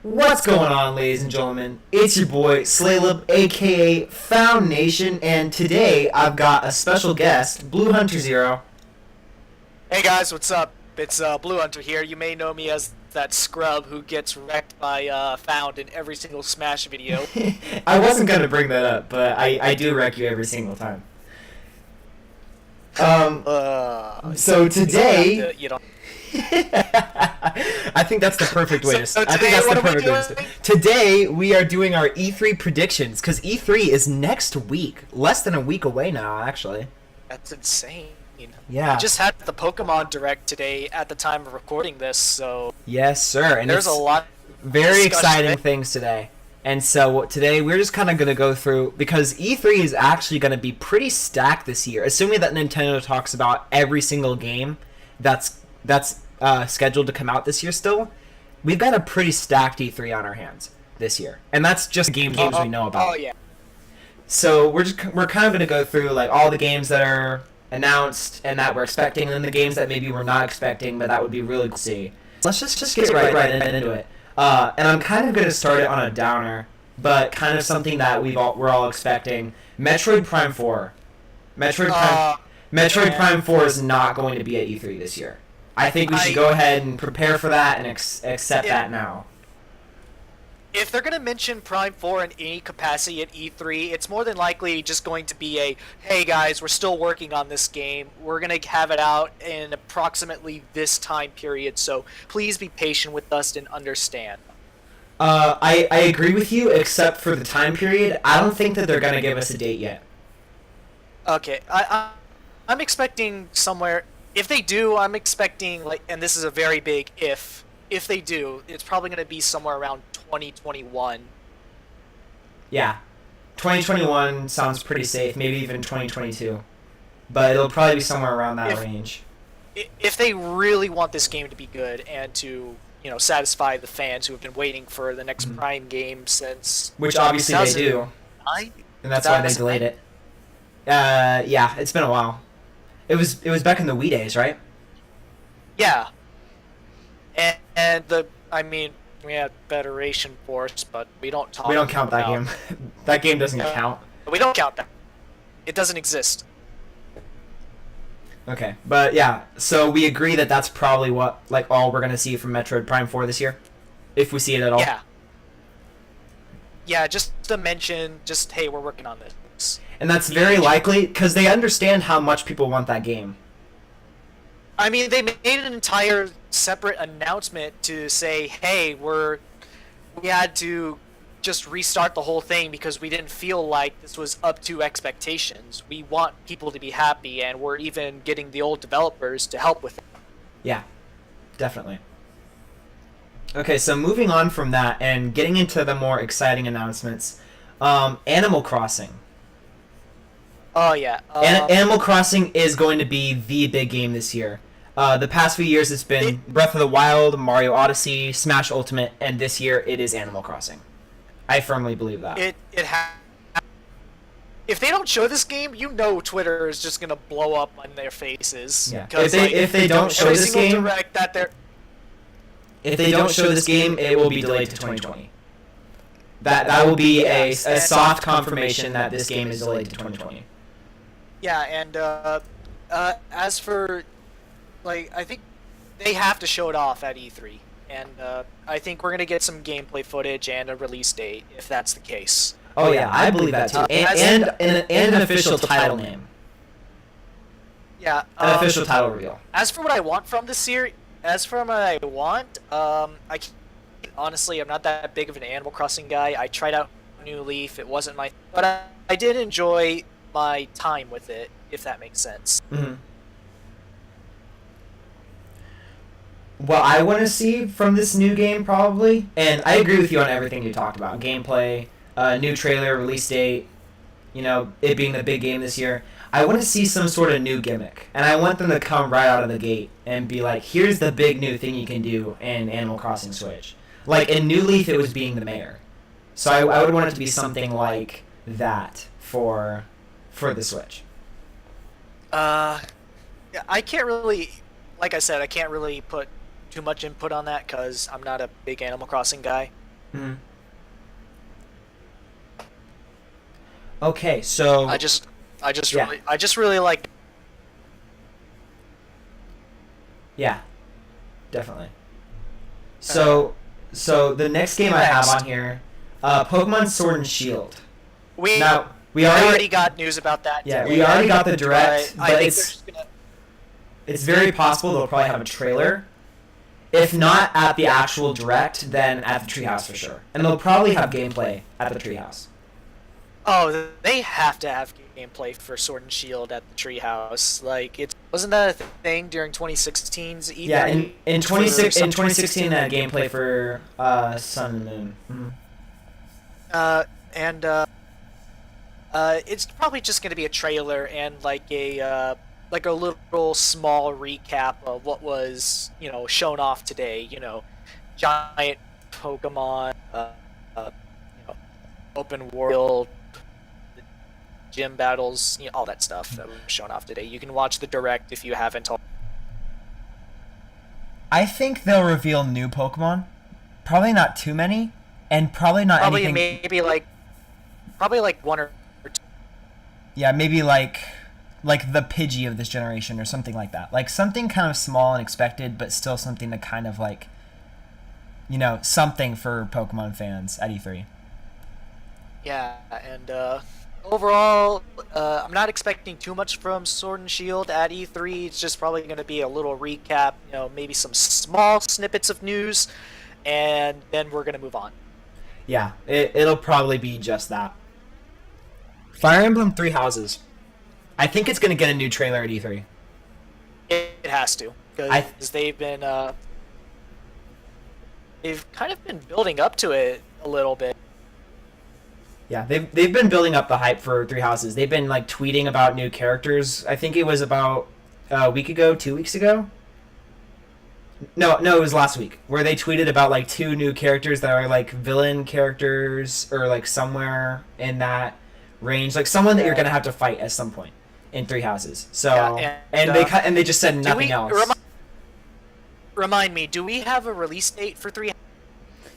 What's going on, ladies and gentlemen? It's your boy, Slaylib, aka Found Nation, and today I've got a special guest, BlueHunterZero. Hey guys, what's up? It's Blue Hunter here. You may know me as that scrub who gets wrecked by Found in every single Smash video. I wasn't going to bring that up, but I do wreck you every single time. So today... You don't. I think that's the perfect way So I think today, that's what the are we perfect way to doing? start. Today we are doing our E3 predictions because E3 is next week, less than a week away now, actually. That's insane. Yeah. We just had the Pokemon Direct today at the time of recording this, so Yes, sir. And there's a lot. very discussion exciting there. things today. And so today we're just kind of going to go through, because E3 is actually going to be pretty stacked this year, assuming that Nintendo talks about every single game that's scheduled to come out this year still. We've got a pretty stacked E3 on our hands this year. And that's just games we know about. Oh yeah. So we're kind of going to go through like all the games that are announced and that we're expecting, and then the games that maybe we're not expecting, but that would be really cool to see. Let's just get right into it. And I'm kind of going to start it on a downer, but kind of something that we're all expecting. Metroid Prime 4. Metroid Prime 4 is not going to be at E3 this year. I think we should go ahead and prepare for that and accept that now. If they're gonna mention Prime 4 in any capacity at E3, it's more than likely just going to be a, hey guys, we're still working on this game. We're gonna have it out in approximately this time period, so please be patient with us and understand. I agree with you, except for the time period. I don't think that they're going to give us a date yet. Okay, I'm expecting somewhere. If they do, I'm expecting like, and this is a very big if. If they do, it's probably going to be somewhere around 2021. Yeah. 2021 sounds pretty safe, maybe even 2022. But it'll probably be somewhere around that range. If they really want this game to be good and to, satisfy the fans who have been waiting for the next Prime game since Which obviously they do. 2009? And that's why they delayed it. Yeah, it's been a while. It was back in the Wii days, right? Yeah. And we had Federation Force, but we don't talk. We don't count that game. That game doesn't count. We don't count that. It doesn't exist. Okay, but yeah, so we agree that that's probably all we're gonna see from Metroid Prime 4 this year, if we see it at all. Yeah. Yeah, just to mention, hey, we're working on this. And that's very likely because they understand how much people want that game. I mean, they made an entire separate announcement to say, hey, we had to just restart the whole thing because we didn't feel like this was up to expectations. We want people to be happy, and we're even getting the old developers to help with it. Yeah, definitely. Okay, so moving on from that and getting into the more exciting announcements, Animal Crossing. Oh, yeah. Animal Crossing is going to be the big game this year. The past few years it's been Breath of the Wild, Mario Odyssey, Smash Ultimate, and this year it is Animal Crossing. I firmly believe that. If they don't show this game, Twitter is just gonna blow up on their faces. Yeah. If they don't show this game, if they don't show this game, it will be delayed to 2020. That will be a soft confirmation that this game is delayed to 2020. Yeah, and as for, I think they have to show it off at E3, and I think we're gonna get some gameplay footage and a release date if that's the case. Oh yeah, I believe that too, and an official title name. Yeah, an official title reveal. As for what I want from this series, honestly, I'm not that big of an Animal Crossing guy. I tried out New Leaf, it wasn't but I did enjoy my time with it, if that makes sense. Mm-hmm. What I want to see from this new game, probably, and I agree with you on everything you talked about, gameplay, new trailer, release date, it being the big game this year. I want to see some sort of new gimmick, and I want them to come right out of the gate and be like, here's the big new thing you can do in Animal Crossing Switch. Like, in New Leaf, it was being the mayor. So I would want it to be something like that for the Switch. I can't really, like I said, I can't really put too much input on that because I'm not a big Animal Crossing guy. Mm-hmm. Okay, so Yeah. I just really like. yeah, definitely. So so the next game I have on here, Pokemon Sword and Shield. We Now we we already already got news about that. yeah today, we already got the direct, I but think it's they're just gonna. it's very possible they'll probably have a trailer. If not at the actual direct, then at the Treehouse for sure, and they'll probably have gameplay at the Treehouse. Oh, they have to have gameplay for Sword and Shield at the Treehouse. Like, it wasn't that a thing during 2016's E3? Yeah, in For some- 2016 that gameplay for Sun and Moon. Mhm. And it's probably just going to be a trailer and like a little small recap of what was shown off today. Giant Pokemon, open world, gym battles, all that stuff that was shown off today. You can watch the direct if you haven't. I think they'll reveal new Pokemon. Probably not too many, and probably not Probably anything. probably like one or two. Yeah, maybe like the Pidgey of this generation or something like that. Like something kind of small and expected, but still something to kind of like, something for Pokemon fans at E3. Yeah, and overall, I'm not expecting too much from Sword and Shield at E3. It's just probably going to be a little recap, maybe some small snippets of news, and then we're going to move on. Yeah, it'll probably be just that. Fire Emblem Three Houses. I think it's going to get a new trailer at E3. It has to, because they've kind of been building up to it a little bit. Yeah, they've been building up the hype for Three Houses. They've been like tweeting about new characters. I think it was about a week ago, 2 weeks ago. No, it was last week where they tweeted about like 2 new characters that are like villain characters or like somewhere in that range, like someone that you're gonna have to fight at some point in Three Houses. So Yeah, and they just said nothing else. Remind me, do we have a release date for 3?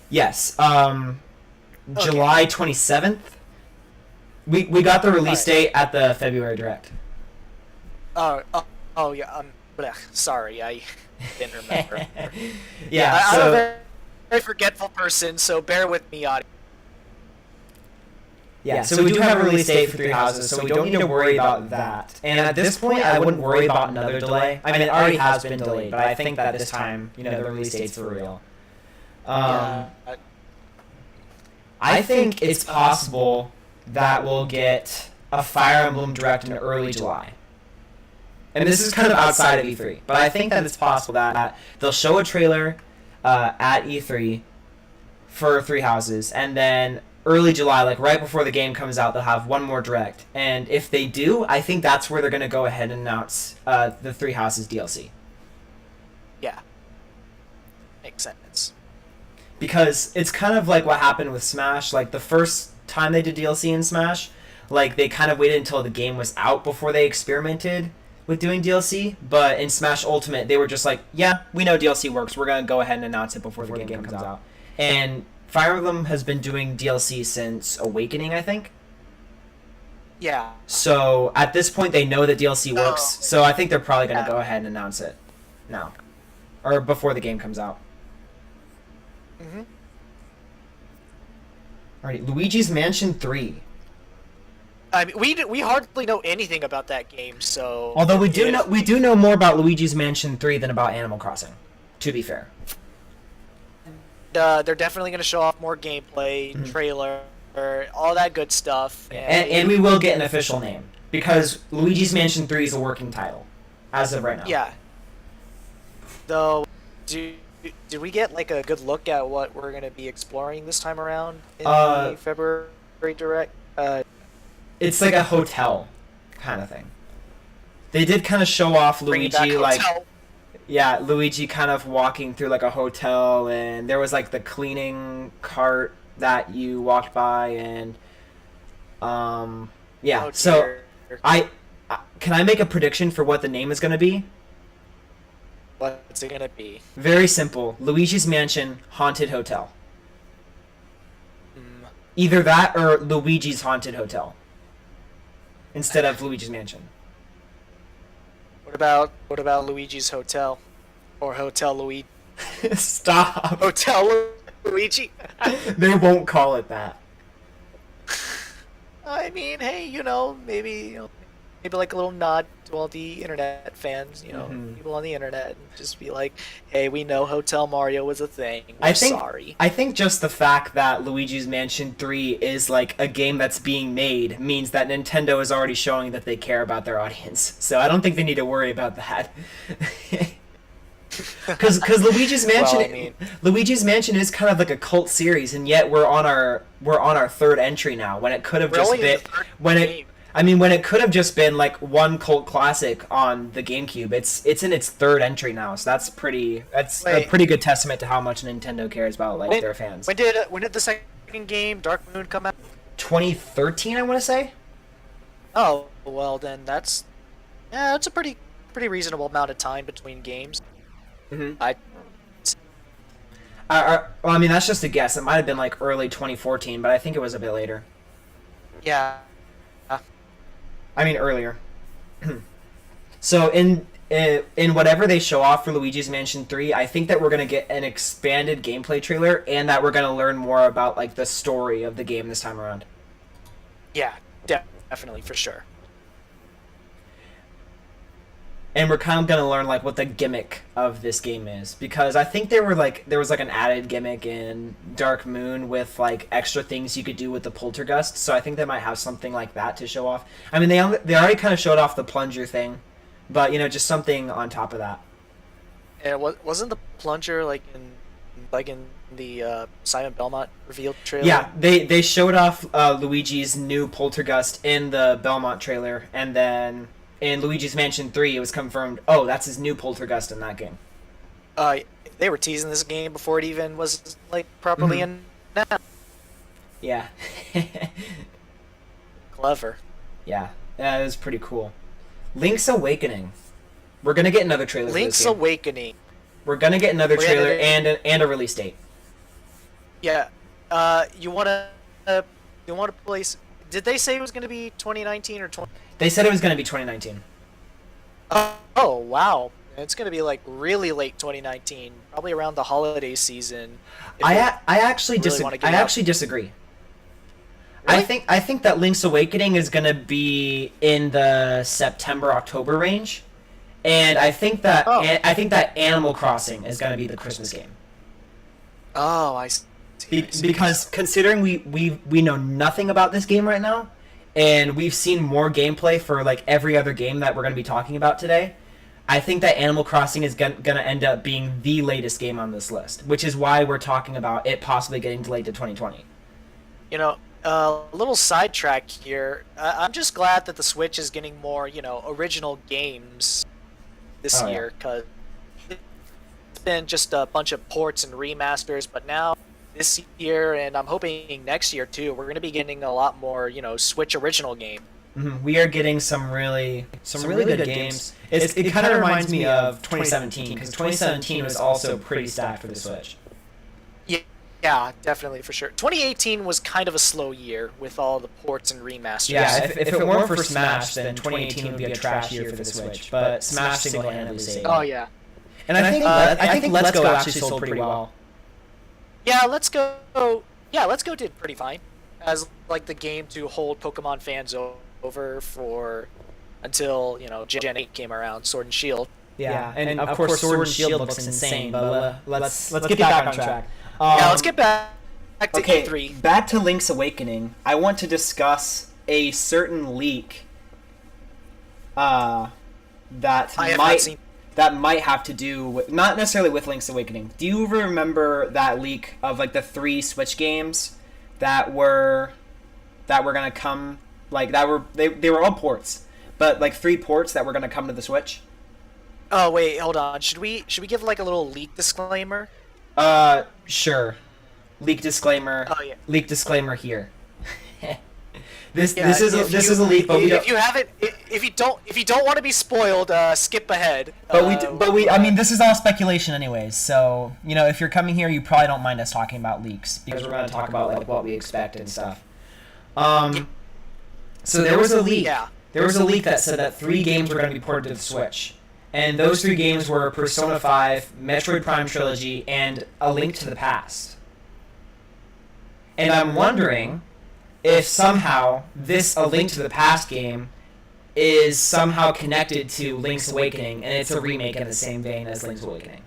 Yes, July 27th. We got the release date at the February Direct. Oh yeah. Sorry, I didn't remember. Yeah, I'm so a very forgetful person, so bear with me, audience. yeah, so we do have a release date for Three Houses, so we don't need to worry about that. And at this point, I wouldn't worry about another delay. I mean, it already has been delayed, but I think that this time, the release date's for real. I think it's possible that we'll get a Fire Emblem Direct in early July. And this is kind of outside of E3, but I think that it's possible that they'll show a trailer at E3 for Three Houses, and then early July, like right before the game comes out, they'll have one more Direct. And if they do, I think that's where they're going to go ahead and announce the Three Houses DLC. Yeah. Makes sense. Because it's kind of like what happened with Smash. Like the first time they did DLC in Smash, like they kind of waited until the game was out before they experimented with doing DLC. But in Smash Ultimate, they were just like, yeah, we know DLC works. We're going to go ahead and announce it before the game comes out. And Fire Emblem has been doing DLC since Awakening, I think. Yeah. So at this point, they know that DLC works. So I think they're probably going to go ahead and announce it now. Or before the game comes out. Mm-hmm. Alright, Luigi's Mansion 3. I mean, we hardly know anything about that game, so. Although we do know more about Luigi's Mansion 3 than about Animal Crossing, to be fair. They're definitely going to show off more gameplay, trailer, all that good stuff. And we will get an official name, because Luigi's Mansion 3 is a working title, as of right now. Yeah. Though, did we get like a good look at what we're going to be exploring this time around in the February Direct? It's like a hotel kind of thing. They did kind of show off Luigi, like... Yeah, Luigi kind of walking through like a hotel, and there was like the cleaning cart that you walked by, and yeah. Oh, so can I make a prediction for what the name is going to be? What's it gonna be? Very simple. Luigi's Mansion Haunted Hotel. Either that or Luigi's Haunted Hotel instead of Luigi's Mansion. What about Luigi's Hotel, or Hotel Luigi? Stop. Hotel Luigi. They won't call it that. I mean, hey, maybe maybe like a little nod to all the internet fans, people on the internet, and just be like, hey, we know Hotel Mario was a thing. We're sorry. I think just the fact that Luigi's Mansion 3 is like a game that's being made means that Nintendo is already showing that they care about their audience. So I don't think they need to worry about that. Because Luigi's Mansion, Luigi's Mansion is kind of like a cult series, and yet we're on our third entry now. When it could have just been when it could have just been like one cult classic on the GameCube. It's in its third entry now, so that's a pretty good testament to how much Nintendo cares about their fans. When did the second game, Dark Moon, come out? 2013, I want to say. Oh well, then that's a pretty reasonable amount of time between games. Mm-hmm. Well, I mean, that's just a guess. It might have been like early 2014, but I think it was a bit later. Yeah. I mean, earlier. So in whatever they show off for Luigi's Mansion 3, I think that we're gonna get an expanded gameplay trailer, and that we're gonna learn more about like the story of the game this time around. Yeah, definitely, for sure. And we're kind of gonna learn like what the gimmick of this game is, because I think there was like an added gimmick in Dark Moon with like extra things you could do with the Poltergust. So I think they might have something like that to show off. I mean, they already kind of showed off the plunger thing, but just something on top of that. And wasn't the plunger like in the Simon Belmont reveal trailer? Yeah, they showed off Luigi's new Poltergust in the Belmont trailer, and then in Luigi's Mansion 3, it was confirmed, oh, that's his new Poltergust in that game. They were teasing this game before it even was, like, properly announced. Yeah. Clever. Yeah, that was pretty cool. Link's Awakening. We're gonna get another trailer for this Link's game. Awakening. We're gonna get another trailer and a release date. Yeah. You wanna place... Did they say it was gonna be 2019 or 20... They said it was going to be 2019. Oh, wow. It's going to be like really late 2019, probably around the holiday season. I actually disagree. Really? I think that Link's Awakening is going to be in the September-October range, and I think that Animal Crossing is going to be the Christmas game. Oh, I see. Because considering we know nothing about this game right now, and we've seen more gameplay for like every other game that we're going to be talking about today, I think that Animal Crossing is going to end up being the latest game on this list, which is why we're talking about it possibly getting delayed to 2020. A little sidetrack here. I'm just glad that the Switch is getting more, original games this year, because it's been just a bunch of ports and remasters, but now this year, and I'm hoping next year too, we're going to be getting a lot more, Switch original game. Mm-hmm. We are getting some really good games. It kind of reminds me of 2017, because 2017 was also pretty stacked for the Switch. Yeah, definitely, for sure. 2018 was kind of a slow year with all the ports and remasters. Yeah, if it weren't for Smash, then 2018 would be a trash year for the Switch. But Smash single-handedly saved it. Oh yeah. And I think Let's Go actually sold pretty well. Yeah, Let's Go did pretty fine as like the game to hold Pokemon fans over for until Gen 8 came around, Sword and Shield. Yeah, and of course Sword and Shield looks insane, but let's get back on track. Let's get back to E3. Back to Link's Awakening. I want to discuss a certain leak that might have to do with, not necessarily with Link's Awakening. Do you remember that leak of like the 3 Switch games that were gonna come, like they were all ports, but like 3 ports that were gonna come to the Switch? Oh wait, hold on. Should we give like a little leak disclaimer? Sure. Leak disclaimer. Oh yeah. Leak disclaimer here. This is a leak, but if you don't want to be spoiled, skip ahead. I mean, this is all speculation, anyways. So if you're coming here, you probably don't mind us talking about leaks because we're going to talk about like what we expect and stuff. So there was a leak. Yeah. There was a leak that said that 3 games were going to be ported to the Switch, and those 3 games were Persona 5, Metroid Prime Trilogy, and A Link to the Past. And I'm wondering if somehow this A Link to the Past game is somehow connected to Link's Awakening, and it's a remake in the same vein as Link's Awakening.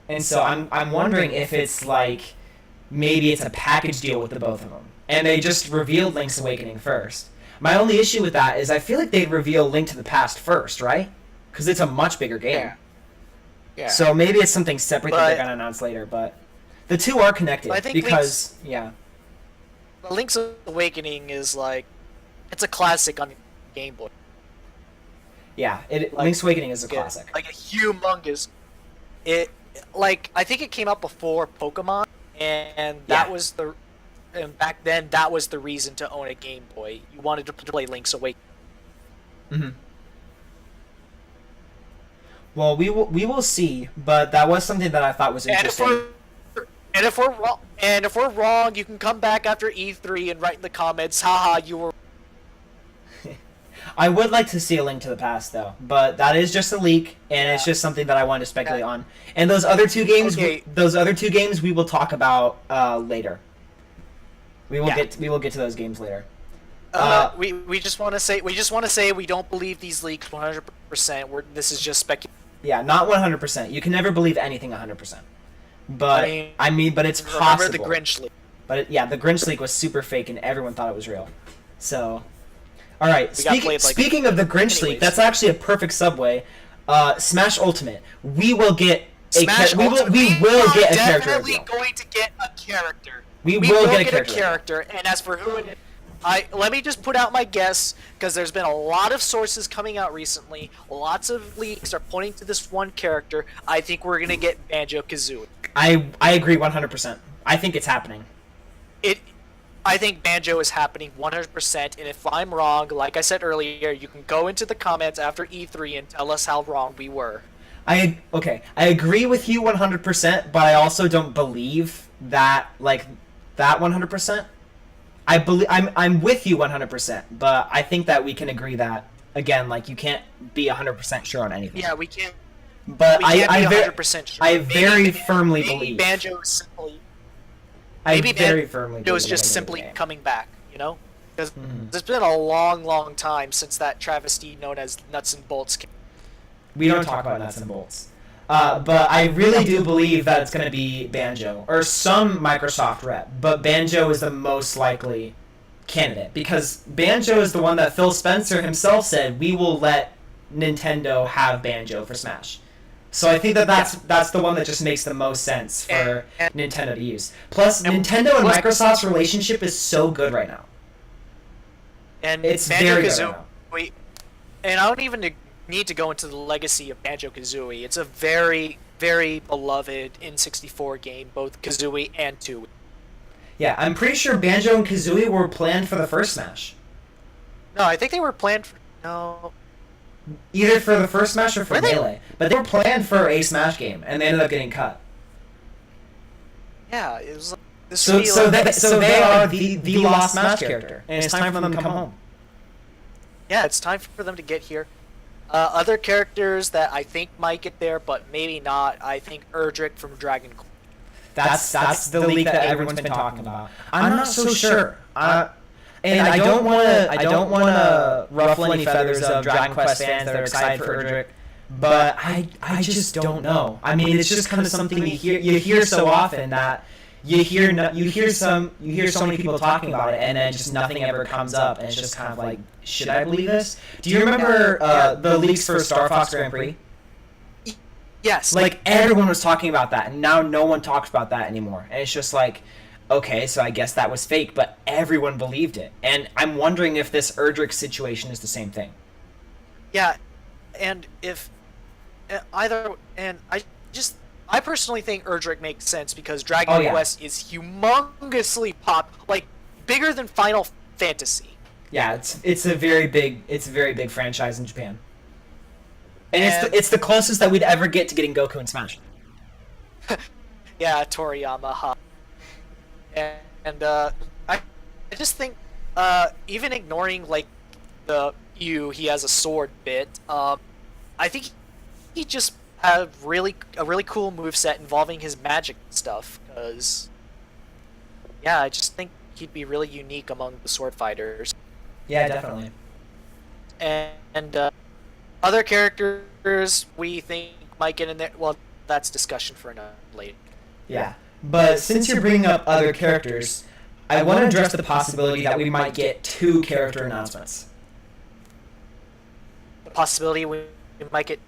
And so I'm wondering if it's like maybe it's a package deal with the both of them, and they just revealed Link's Awakening first. My only issue with that is I feel like they'd reveal Link to the Past first, right? Because it's a much bigger game. Yeah. So maybe it's something separate that they're gonna announce later, but the two are connected because Link's Awakening is like it's a classic on Game Boy. Yeah, Link's Awakening is a classic. Like a humongous. I think it came out before Pokemon, and that was and back then that was the reason to own a Game Boy. You wanted to play Link's Awakening. Mm-hmm. Well, we will see, but that was something that I thought was interesting. And if we're wrong, you can come back after E3 and write in the comments, haha, you were. I would like to see A Link to the Past, though, but that is just a leak, and it's just something that I wanted to speculate on. And those other 2 games, we will talk about later. We will get to those games later. We just want to say we don't believe these leaks 100%. This is just speculation. Yeah, not 100%. You can never believe anything 100%. But but it's possible. Remember the Grinch leak? But the Grinch leak was super fake, and everyone thought it was real. So, all right. Speaking of the Grinch leak, that's actually a perfect segue. Smash Ultimate. We will get we will get a character. Definitely going to get a character. We will get a character. And as for who let me just put out my guess, because there's been a lot of sources coming out recently. Lots of leaks are pointing to this one character. I think we're going to get Banjo-Kazooie. I agree 100%. I think it's happening. I think Banjo is happening 100%, and if I'm wrong, like I said earlier, you can go into the comments after E3 and tell us how wrong we were. I agree with you 100%, but I also don't believe that, that 100%. I'm with you 100%, but I think that we can agree that, again, you can't be 100% sure on anything. Yeah, we can't. But I 100% sure. I very firmly believe. Banjo is simply. Maybe Banjo is just simply coming back, Because it's been a long, long time since that travesty known as Nuts and Bolts came. We don't talk about Nuts and Bolts. But I really do believe that it's going to be Banjo, or some Microsoft rep, but Banjo is the most likely candidate, because Banjo is the one that Phil Spencer himself said, we will let Nintendo have Banjo for Smash. So I think that's the one that just makes the most sense for Nintendo to use. Plus, Nintendo and Microsoft's relationship is so good right now. And it's very good right now. And I don't even need to go into the legacy of Banjo-Kazooie. It's a very, very beloved N64 game, both Kazooie and Tooie. Yeah, I'm pretty sure Banjo and Kazooie were planned for the first Smash. No, I think they were planned for... No... Either for the first Smash or for Melee. But they were planned for a Smash game, and they ended up getting cut. Yeah, it was like... So they are the lost Smash character, and it's time for them to come home. Yeah, it's time for them to get here. Other characters that I think might get there, but maybe not. I think Erdrick from Dragon Quest. That's the leak that everyone's been talking about. I'm not so sure. And I don't want to ruffle any feathers of Dragon Quest fans that are excited for Erdrick, but I just don't know. I mean, it's just kind of something you hear so often that you hear so many people talking about it, and then just nothing ever comes up, and it's just kind of like, should I believe this? Do you remember the leaks for Star Fox Grand Prix? Yes. Everyone was talking about that, and now no one talks about that anymore. And it's just like, okay, so I guess that was fake, but everyone believed it. And I'm wondering if this Erdrick situation is the same thing. Yeah, and if I I personally think Erdrick makes sense because Dragon Quest is humongously like bigger than Final Fantasy. Yeah, it's a very big franchise in Japan, and it's the closest that we'd ever get to getting Goku in Smash. Yeah, Toriyama. Huh? And I just think even ignoring like he has a sword bit. I think he just have a really cool moveset involving his magic stuff. Because yeah, I just think he'd be really unique among the sword fighters. Yeah, definitely. And other characters we think might get in there. Well, that's discussion for another later. Yeah, but since you're bringing up other characters, I want to address the possibility that we might get 2 character announcements. The possibility we might get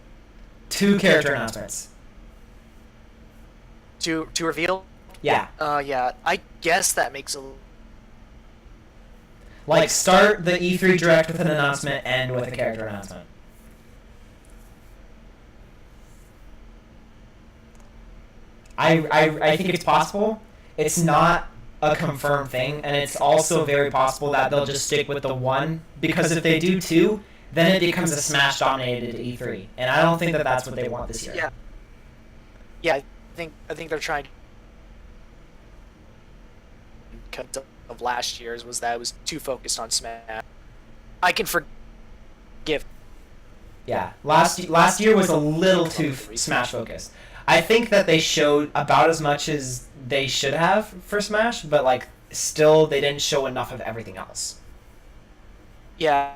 2 character announcements. To reveal? Yeah. Yeah, I guess that makes a... Like, start the E3 Direct with an announcement, end with a character announcement. I think it's possible. It's not a confirmed thing, and it's also very possible that they'll just stick with the one, because if they do 2, then it becomes a Smash-dominated E3, and I don't think that that's what they want this year. Yeah. Yeah, I think they're trying of last year's was that it was too focused on Smash. I can forgive. Yeah, last year was a little too Smash focused. I think that they showed about as much as they should have for Smash, but like still they didn't show enough of everything else. Yeah.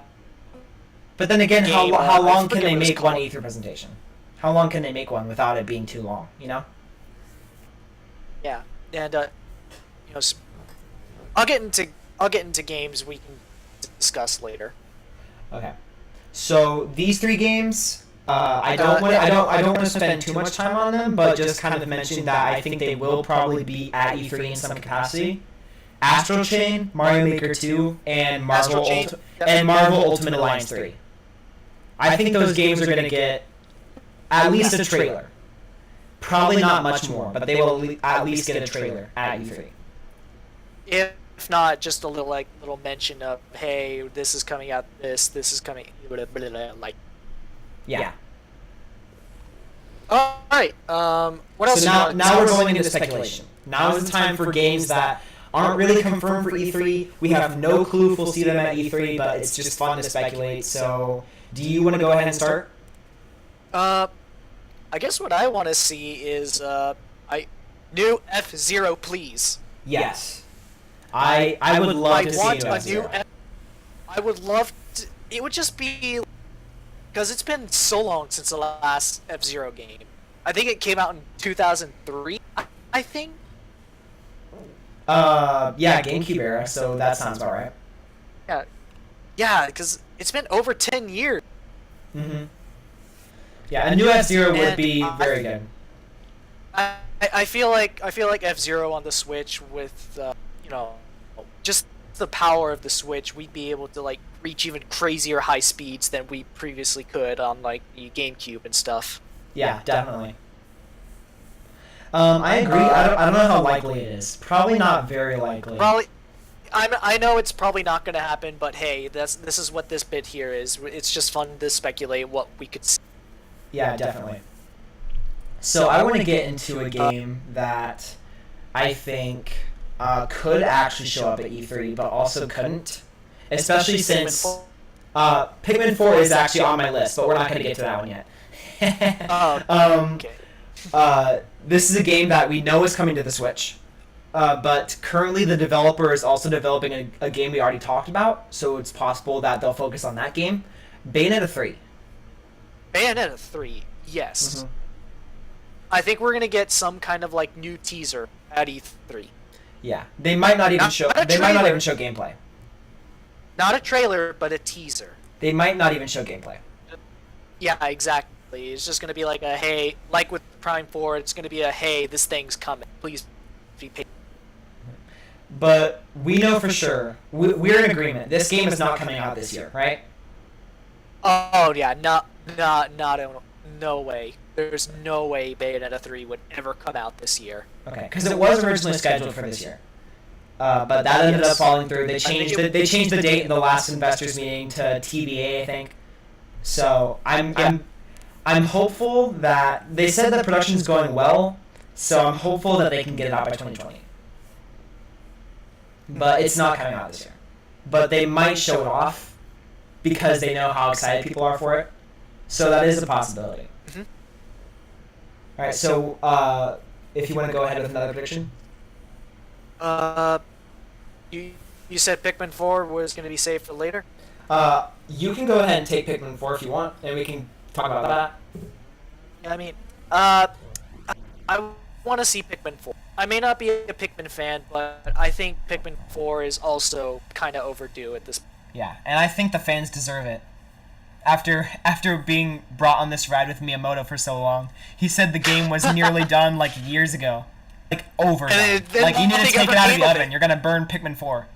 But then again, how long can they make one E3 presentation? How long can they make one without it being too long? You know. Yeah, and you know, I'll get into games we can discuss later. Okay. So these 3 games, I don't want to spend too much time on them, but just kind of mention that I think they will probably be at E3 in some capacity. Astral Chain, Mario Maker 2, and Marvel Ultimate Alliance 3. I think those games are going to get at least a trailer. Probably not much more, but they will at least get a trailer at E3. If not, just a little mention of, hey, this is coming out. This is coming. Like. Yeah. All right. What else? So now we're going into speculation. Now is the time for games that aren't really confirmed for E3. We have no clue if we'll see them at E3, but it's just fun to speculate. So, do you want to go ahead and start? I guess what I want to see is new F-Zero, please. Yes. I would love to see a new F-Zero. I would love to. It would just be because it's been so long since the last F-Zero game. I think it came out in 2003. I think. Yeah, GameCube era. So that sounds about right. Yeah, yeah, because it's been over 10 years. Mhm. Yeah, a new F-Zero would be very good. I feel like F-Zero on the Switch with you know, just the power of the Switch, we'd be able to like reach even crazier high speeds than we previously could on like the GameCube and stuff. Yeah, definitely. I agree. I don't know how likely it is. Probably not very likely. Probably. I know it's probably not going to happen, but hey, this is what this bit here is. It's just fun to speculate what we could see. Yeah, definitely. So I want to get into a game that I think could actually show up at E3, but also couldn't, especially since Pikmin 4 is actually on my list, but we're not going to get to that one yet. Okay. This is a game that we know is coming to the Switch, but currently the developer is also developing a game we already talked about, so it's possible that they'll focus on that game. Bayonetta 3. Bayonetta 3, yes. Mm-hmm. I think we're gonna get some kind of like new teaser at E3. Yeah, they might not even show. They might not even show gameplay. Not a trailer, but a teaser. They might not even show gameplay. Yeah, exactly. It's just gonna be like a hey, like with Prime 4, it's gonna be a hey, this thing's coming. Please be patient. But we know for sure. We're in agreement. This game is not coming out this year, right? Oh yeah, no way. there's no way Bayonetta 3 would ever come out this year. Okay, because it was originally scheduled for this year. But that ended up falling through. They changed the date in the last investors meeting to TBA, I think. So I'm hopeful that they said that production's going well. So I'm hopeful that they can get it out by 2020. But it's not coming out this year. But they might show it off because they know how excited people are for it. So that is a possibility. Mm-hmm. All right. So if you want to go ahead with another prediction. You said Pikmin 4 was going to be saved for later? You can go ahead and take Pikmin 4 if you want, and we can talk about that. I mean, I want to see Pikmin 4. I may not be a Pikmin fan, but I think Pikmin 4 is also kind of overdue at this point. Yeah, and I think the fans deserve it. After being brought on this ride with Miyamoto for so long, he said the game was nearly done like years ago. Like over. Like you need to take it out of the oven. You're gonna burn Pikmin 4.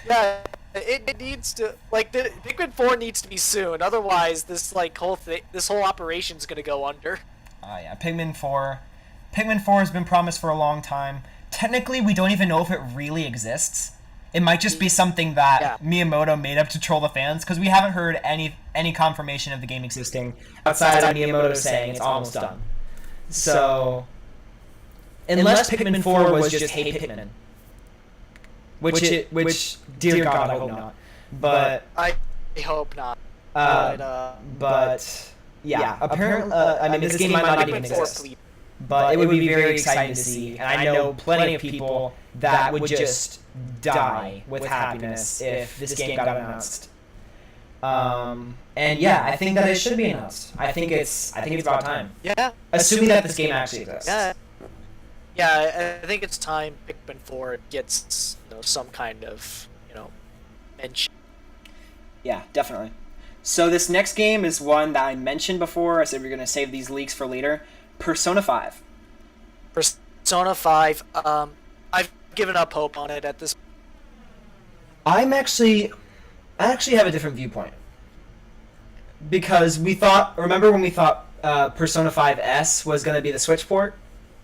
Yeah, it needs to, like, Pikmin 4 needs to be soon. Otherwise, this whole operation's gonna go under. Yeah, Pikmin 4. Pikmin 4 has been promised for a long time. Technically, we don't even know if it really exists. It might just be something that Miyamoto made up to troll the fans, because we haven't heard any confirmation of the game existing Outside of Miyamoto saying it's almost done. So, unless Pikmin 4 was just Hey Pikmin, which dear God, I hope not. But I hope not. But yeah, apparently, I mean, this game might not even exist. But it would be very exciting to see, and I know plenty of people that would just die with happiness if this game got announced. And yeah, I think that it should be announced. I think it's about time. Yeah. Assuming that this game actually exists. Yeah. Yeah, I think it's time Pikmin 4 gets some kind of mention. Yeah, definitely. So this next game is one that I mentioned before. I said we're gonna save these leaks for later. Persona 5. Persona 5. I've given up hope on it at this. I actually have a different viewpoint. Because remember when we thought Persona 5S was going to be the Switch port,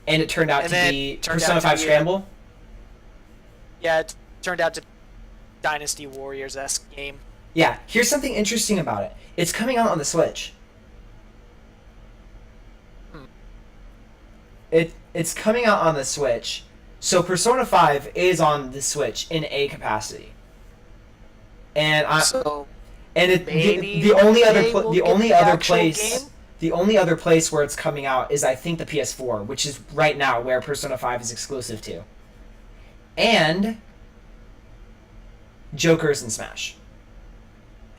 and it turned out to be Persona 5 Scramble? Yeah, it turned out to be Dynasty Warriors-esque game. Yeah, here's something interesting about it. It's coming out on the Switch. It's coming out on the Switch, so Persona 5 is on the Switch in a capacity. And the only other place where it's coming out is, I think, the PS4, which is right now where Persona 5 is exclusive to. And Joker's in Smash.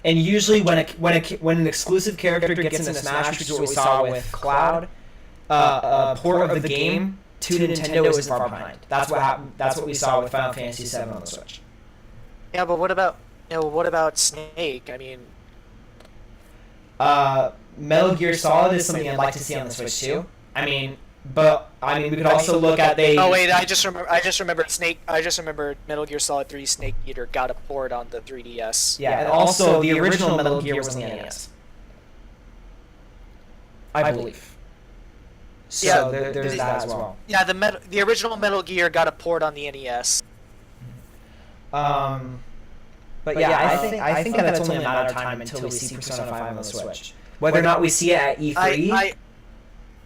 And usually when an exclusive character gets into Smash, which is what we saw with Cloud, a port of the game to Nintendo isn't far behind. That's what happened. That's what we saw with Final Fantasy VII on the Switch. Yeah, but what about Snake? I mean, Metal Gear Solid is something I'd like to see on the Switch too. We could also look at Oh wait, I just remembered Snake. I just remembered Metal Gear Solid 3 Snake Eater got a port on the 3DS. Yeah, and also the original Metal Gear was on the NES. I believe. So there's that as well. Yeah, the original Metal Gear got a port on the NES. But yeah, I think that it's only a matter of time until we see Persona 5 on the Switch. Whether or not we see it at E3,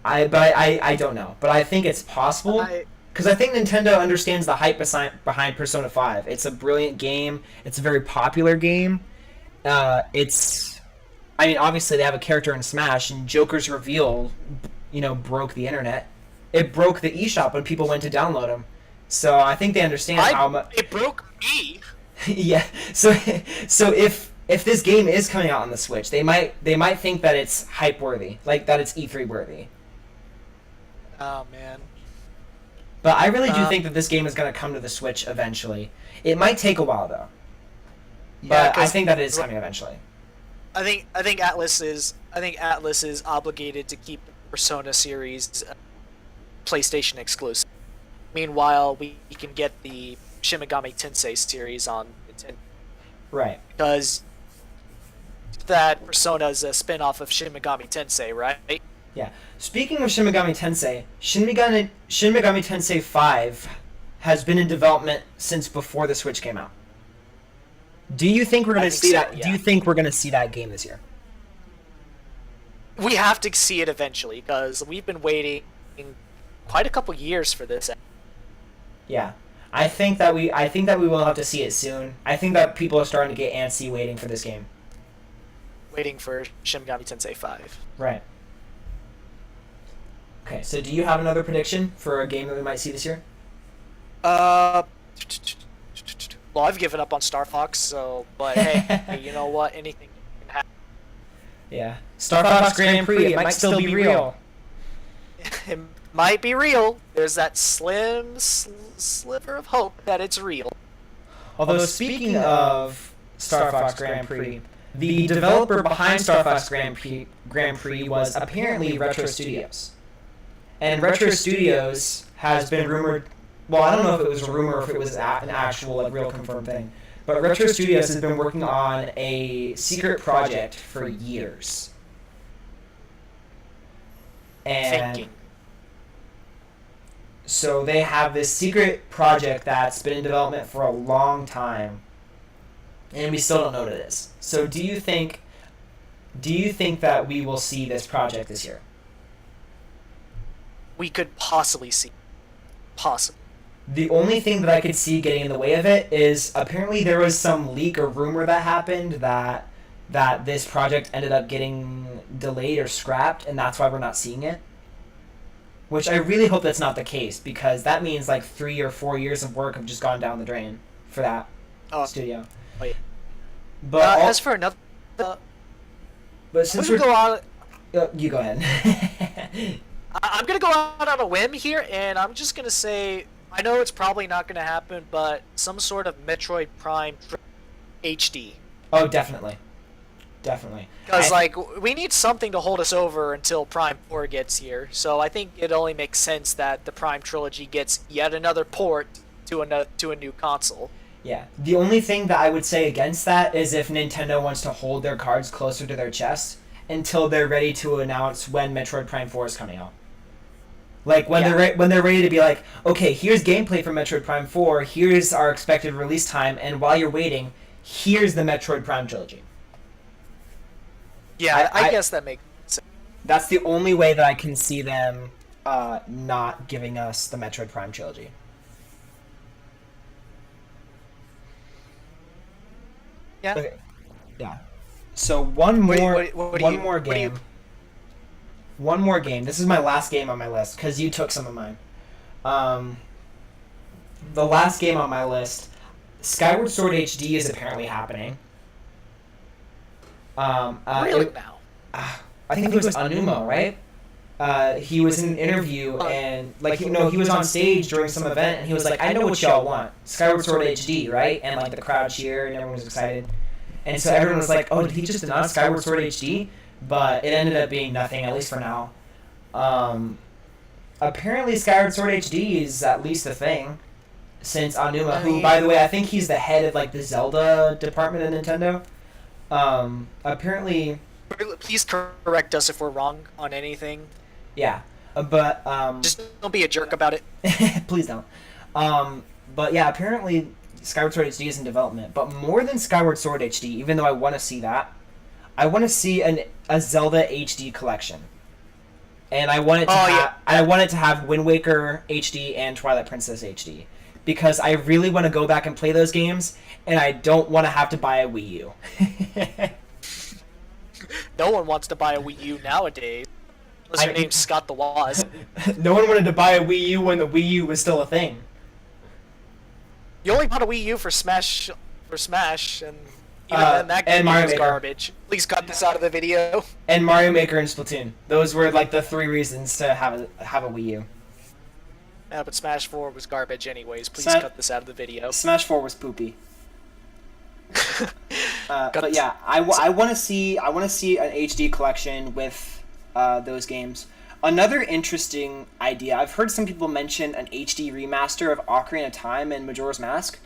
I don't know. But I think it's possible, because I think Nintendo understands the hype behind Persona 5. It's a brilliant game. It's a very popular game. Obviously they have a character in Smash, and Joker's reveal, broke the internet. It broke the eShop when people went to download them. So I think they understand how much it broke me. Yeah. So if this game is coming out on the Switch, they might think that it's hype worthy, like that it's E3 worthy. Oh man. But I really do think that this game is going to come to the Switch eventually. It might take a while though. But I think that it is coming eventually. I think Atlas is obligated to keep the Persona series PlayStation exclusive. Meanwhile, we can get the Shin Megami Tensei series on Nintendo. Right. Because that Persona is a spin-off of Shin Megami Tensei, right? Yeah. Speaking of Shin Megami Tensei, Shin Megami Tensei 5 has been in development since before the Switch came out. Do you think we're going to see that? Yeah. Do you think we're going to see that game this year? We have to see it eventually because we've been waiting quite a couple years for this. Yeah. I think that we will have to see it soon. I think that people are starting to get antsy waiting for this game. Waiting for Shin Megami Tensei 5. Right. Okay, so do you have another prediction for a game that we might see this year? Well, I've given up on Star Fox, but hey, you know what? Anything can happen. Yeah. Star Fox Grand Prix, it might still be real. It might be real. There's that slim sliver of hope that it's real. Although speaking of Star Fox Grand Prix, the developer behind Star Fox Grand Prix was apparently Retro Studios. And Retro Studios has been rumored, well, I don't know if it was a rumor or if it was an actual, real confirmed thing, but Retro Studios has been working on a secret project for years. And Thinking. so they have this secret project that's been in development for a long time, and we still don't know what it is. So do you think that we will see this project this year? We could possibly see. Possibly. The only thing that I could see getting in the way of it is apparently there was some leak or rumor that happened that this project ended up getting delayed or scrapped, and that's why we're not seeing it. Which I really hope that's not the case, because that means 3 or 4 years of work have just gone down the drain for that studio. Wait. But as for another... but since we're we're... go out... you go ahead. I'm going to go out on a whim here, and I'm just going to say... I know it's probably not going to happen, but some sort of Metroid Prime HD. Oh, definitely. Definitely. Because, we need something to hold us over until Prime 4 gets here. So I think it only makes sense that the Prime trilogy gets yet another port to a new console. Yeah. The only thing that I would say against that is if Nintendo wants to hold their cards closer to their chest until they're ready to announce when Metroid Prime 4 is coming out. When they're ready to be like, okay, here's gameplay for Metroid Prime 4, here's our expected release time, and while you're waiting, here's the Metroid Prime trilogy. Yeah, I guess that makes sense. That's the only way that I can see them not giving us the Metroid Prime trilogy. Yeah. Okay. Yeah. So one more game. One more game. This is my last game on my list because you took some of mine. The last game on my list, Skyward Sword HD, is apparently happening. Really now? I think it was Anumo, right? He was in an interview and he was on stage during some event and he was like, "I know what y'all want, Skyward Sword HD, right?" And the crowd cheered and everyone was excited. And so everyone was like, "Oh, did he just announce Skyward Sword HD?" But it ended up being nothing, at least for now. Apparently Skyward Sword HD is at least a thing, since Aonuma, who, by the way, I think he's the head of the Zelda department at Nintendo. Apparently... Please correct us if we're wrong on anything. Yeah, but... Just don't be a jerk about it. Please don't. But yeah, apparently Skyward Sword HD is in development. But more than Skyward Sword HD, even though I want to see that, I want to see a Zelda HD collection, and I want it to I want it to have Wind Waker HD and Twilight Princess HD, because I really want to go back and play those games, and I don't want to have to buy a Wii U. No one wants to buy a Wii U nowadays, unless your name's Scott the Woz. No one wanted to buy a Wii U when the Wii U was still a thing. You only bought a Wii U for Smash, and. Even then, that game was garbage. Please cut this out of the video. And Mario Maker and Splatoon. Those were the 3 reasons to have a Wii U. Yeah, but Smash 4 was garbage anyways. Please cut this out of the video. Smash 4 was poopy. But yeah, I want to see an HD collection with those games. Another interesting idea. I've heard some people mention an HD remaster of Ocarina of Time and Majora's Mask.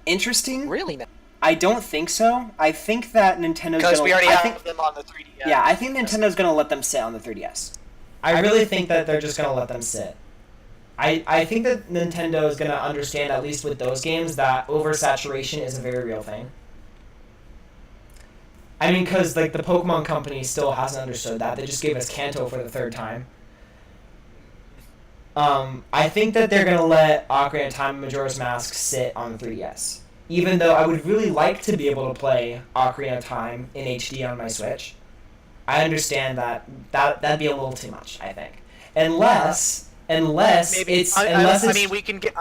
Interesting. Really? I don't think so. I think that Nintendo's because we already I have think, them on the 3DS. Yeah, I think Nintendo's going to let them sit on the 3DS. I really think that they're just going to let them sit. I think that Nintendo is going to understand, at least with those games, that oversaturation is a very real thing. I mean, because like the Pokemon Company still hasn't understood that. They just gave us Kanto for the 3rd time. I think that they're going to let Ocarina of Time and Majora's Mask sit on the 3DS. Even though I would really like to be able to play Ocarina of Time in HD on my Switch. I understand that'd be a little too much, I think. Unless we can get...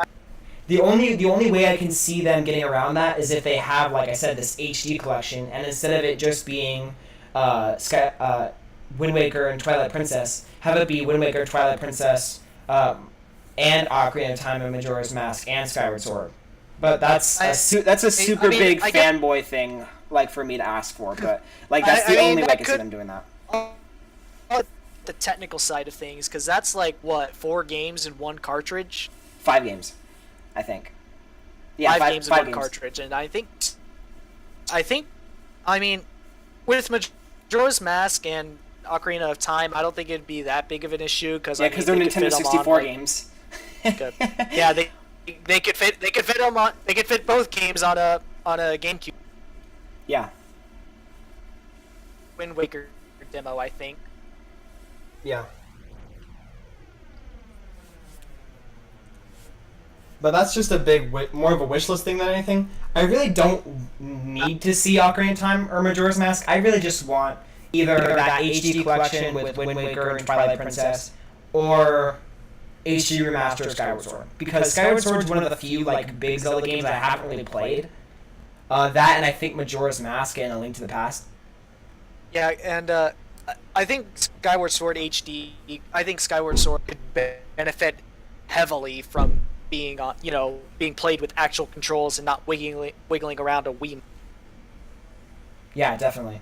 The only way I can see them getting around that is if they have, like I said, this HD collection, and instead of it just being Wind Waker and Twilight Princess, have it be Wind Waker, Twilight Princess, and Ocarina of Time and Majora's Mask and Skyward Sword. But that's a super big fanboy thing, like, for me to ask for. But like that's the only way I can see them doing that. The technical side of things, because that's like what, 4 games in 1 cartridge? 5 games, I think. Yeah, 5 games in 1 cartridge, and I think, I mean, with Majora's Mask and Ocarina of Time, I don't think it'd be that big of an issue because they're Nintendo 64 games. Yeah, they could fit both games on a GameCube. Yeah. Wind Waker demo, I think. Yeah. But that's just a big, more of a wish list thing than anything. I really don't need to see Ocarina of Time or Majora's Mask. I really just want either that HD collection with Wind Waker and Twilight Princess, or HD remaster of Skyward Sword. Because Skyward Sword is one of the few like big Zelda games I haven't really played. That and I think Majora's Mask and A Link to the Past. Yeah, and I think Skyward Sword HD. I think Skyward Sword could benefit heavily from being on, being played with actual controls and not wiggling around a Wii. Yeah, definitely.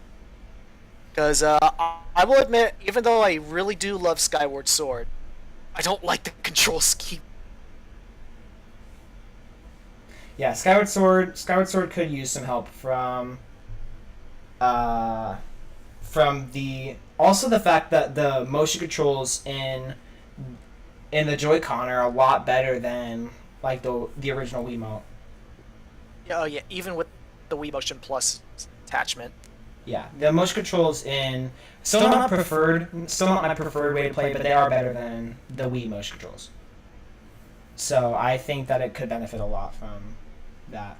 Because I will admit, even though I really do love Skyward Sword, I don't like the control scheme. Yeah, Skyward Sword could use some help from the fact that the motion controls in the Joy-Con are a lot better than like the original Wiimote. Yeah, oh yeah, even with the Wii Motion Plus attachment. Yeah, the motion controls still not my preferred way to play, but they are better than the Wii motion controls. So I think that it could benefit a lot from that.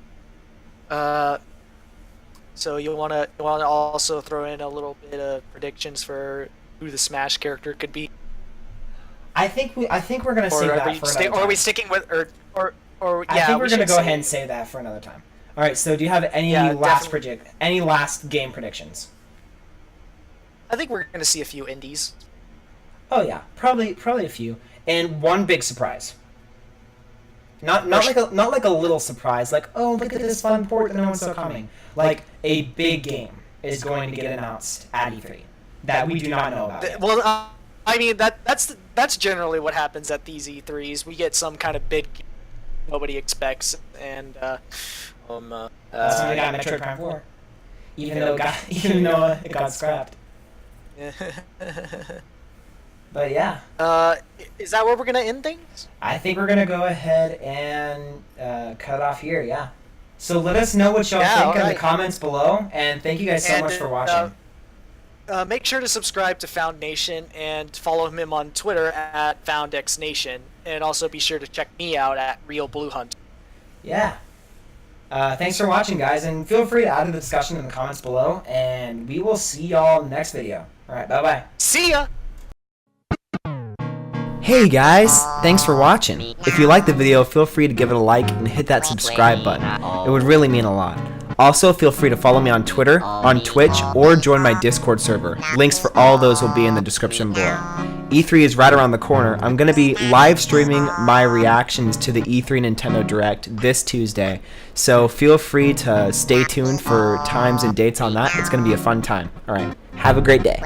So you wanna also throw in a little bit of predictions for who the Smash character could be? I think we're gonna save that for another time. Or are we sticking with or I think we're gonna go ahead and save that for another time. All right. So do you have any last game predictions? I think we're gonna see a few indies. Oh yeah, probably a few, and one big surprise. Not like a little surprise, like, oh, look at this fun port that no one saw coming. Like a big game is going to get announced at E3 that we do not know about yet. Well, I mean that's generally what happens at these E3s. We get some kind of big nobody expects, and that's when we got Metroid Prime 4, even though it got scrapped. But yeah. Is that where we're gonna end things? I think we're gonna go ahead and cut it off here. Yeah. So let us know what y'all think in the comments below, and thank you guys so much for watching. Make sure to subscribe to Found Nation and follow him on Twitter at FoundXNation, and also be sure to check me out at Real Blue Hunter. Yeah. Thanks for watching, guys, and feel free to add to the discussion in the comments below, and we will see y'all in the next video. All right, bye-bye. See ya! Hey guys, thanks for watching. If you liked the video, feel free to give it a like and hit that subscribe button. It would really mean a lot. Also, feel free to follow me on Twitter, on Twitch, or join my Discord server. Links for all those will be in the description below. E3 is right around the corner. I'm going to be live streaming my reactions to the E3 Nintendo Direct this Tuesday, so feel free to stay tuned for times and dates on that. It's going to be a fun time. Alright, have a great day.